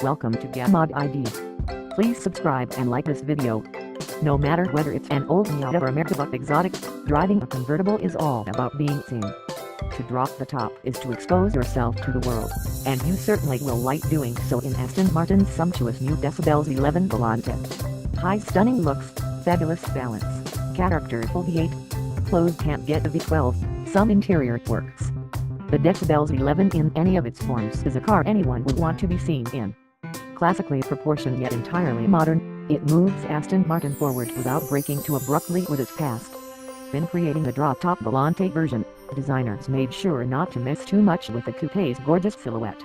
Welcome to Mod ID. Please subscribe and like this video. No matter whether it's an old Miata or a Mercury exotic, driving a convertible is all about being seen. To drop the top is to expose yourself to the world, and you certainly will like doing so in Aston Martin's sumptuous new DB11 Volante. High stunning looks, fabulous balance, characterful V8, clothes can't get a V12, some interior works. The DB11 in any of its forms is a car anyone would want to be seen in. Classically proportioned yet entirely modern, it moves Aston Martin forward without breaking too abruptly with its past. When creating the drop-top Volante version, designers made sure not to mess too much with the coupe's gorgeous silhouette.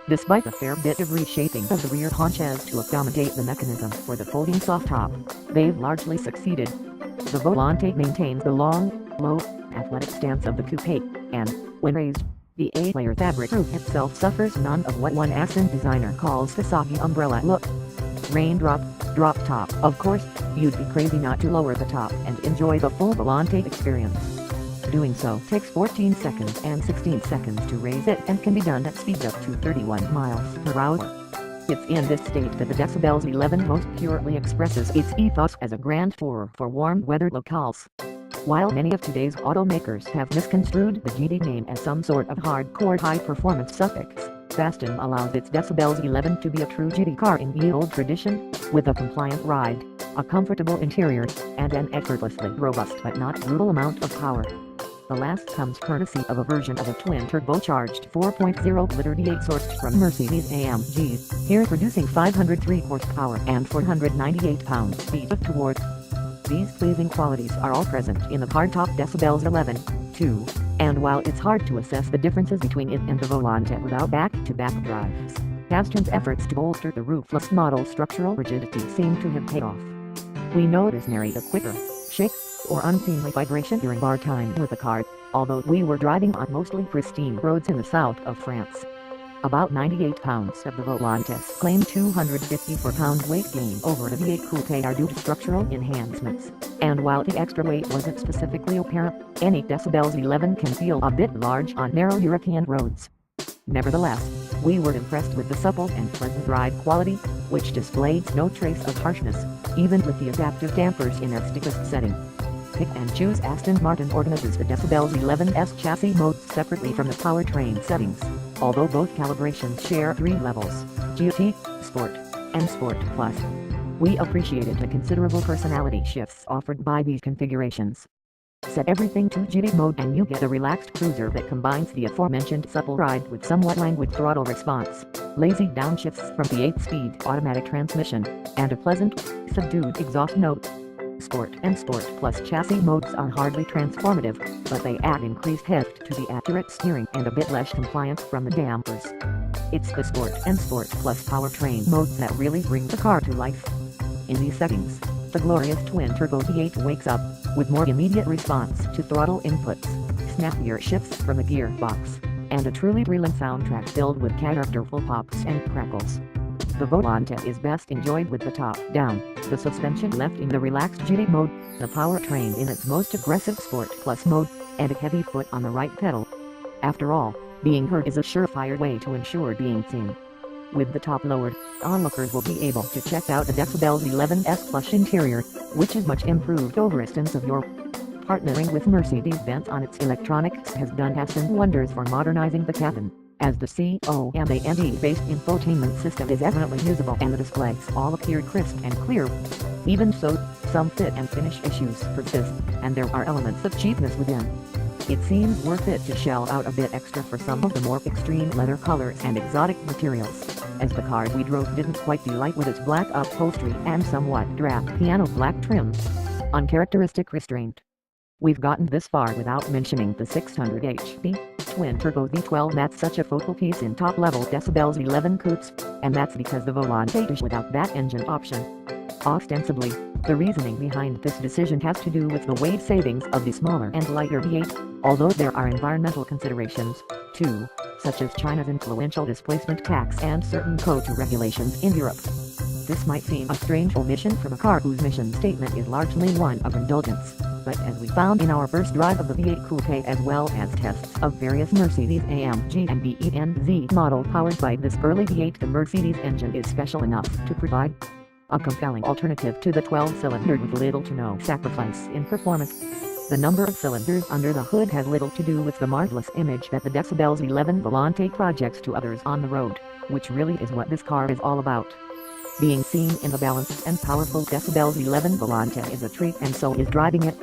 Despite a fair bit of reshaping of the rear haunches to accommodate the mechanism for the folding soft top, they've largely succeeded. The Volante maintains the long, low, athletic stance of the coupe, and, when raised, the 8-layer fabric roof itself suffers none of what one Aston designer calls the soggy umbrella look. Raindrop, drop top. Of course, you'd be crazy not to lower the top and enjoy the full Volante experience. Doing so takes 14 seconds and 16 seconds to raise it and can be done at speeds up to 31 miles per hour. It's in this state that the DB11 most purely expresses its ethos as a grand tour for warm weather locales. While many of today's automakers have misconstrued the GT name as some sort of hardcore high-performance suffix, Aston allows its DB11 to be a true GT car in the old tradition, with a compliant ride, a comfortable interior, and an effortlessly robust but not brutal amount of power. The last comes courtesy of a version of a twin-turbocharged 4.0-liter V8 sourced from Mercedes-AMG, here producing 503 horsepower and 498 pound-feet of torque. These pleasing qualities are all present in the hardtop DB11, too, and while it's hard to assess the differences between it and the Volante without back-to-back drives, Aston's efforts to bolster the roofless model's structural rigidity seem to have paid off. We notice nary a quicker shake or unseemly vibration during bar time with the car, although we were driving on mostly pristine roads in the south of France. About 98 pounds of the Volante's claimed 254 pound weight gain over the V8 coupe are due to structural enhancements, and while the extra weight wasn't specifically apparent, any DB11 can feel a bit large on narrow European roads. Nevertheless, we were impressed with the supple and pleasant ride quality, which displays no trace of harshness, even with the adaptive dampers in their steepest setting. Pick and choose. Aston Martin organizes the DB11's chassis modes separately from the powertrain settings, although both calibrations share 3 levels, GT, Sport, and Sport Plus. We appreciated the considerable personality shifts offered by these configurations. Set everything to GT mode and you get a relaxed cruiser that combines the aforementioned supple ride with somewhat languid throttle response, lazy downshifts from the 8-speed automatic transmission, and a pleasant, subdued exhaust note. Sport and Sport Plus chassis modes are hardly transformative, but they add increased heft to the accurate steering and a bit less compliance from the dampers. It's the Sport and Sport Plus powertrain modes that really bring the car to life. In these settings, the glorious twin-turbo V8 wakes up, with more immediate response to throttle inputs, snappier shifts from the gearbox, and a truly thrilling soundtrack filled with characterful pops and crackles. The Volante is best enjoyed with the top down, the suspension left in the relaxed GT mode, the powertrain in its most aggressive Sport Plus mode, and a heavy foot on the right pedal. After all, being heard is a surefire way to ensure being seen. With the top lowered, onlookers will be able to check out the DB11's plush interior, which is much improved over Aston's of yore. Partnering with Mercedes-Benz on its electronics has done Aston wonders for modernizing the cabin, as the COMAND-based infotainment system is evidently usable and the displays all appear crisp and clear. Even so, some fit and finish issues persist, and there are elements of cheapness within. It seems worth it to shell out a bit extra for some of the more extreme leather colors and exotic materials, as the car we drove didn't quite delight with its black upholstery and somewhat drab piano black trim. Uncharacteristic restraint. We've gotten this far without mentioning the 600 HP twin-turbo V12 that's such a focal piece in top-level DB11 coupes, and that's because the Volante is without that engine option. Ostensibly, the reasoning behind this decision has to do with the weight savings of the smaller and lighter V8, although there are environmental considerations, too, such as China's influential displacement tax and certain CO2 regulations in Europe. This might seem a strange omission from a car whose mission statement is largely one of indulgence. But as we found in our first drive of the V8 Coupe as well as tests of various Mercedes-AMG and BENZ model powered by this early V8, the Mercedes engine is special enough to provide a compelling alternative to the 12-cylinder with little to no sacrifice in performance. The number of cylinders under the hood has little to do with the marvelous image that the DB11 Volante projects to others on the road, which really is what this car is all about. Being seen in the balanced and powerful DB11 Volante is a treat, and so is driving it.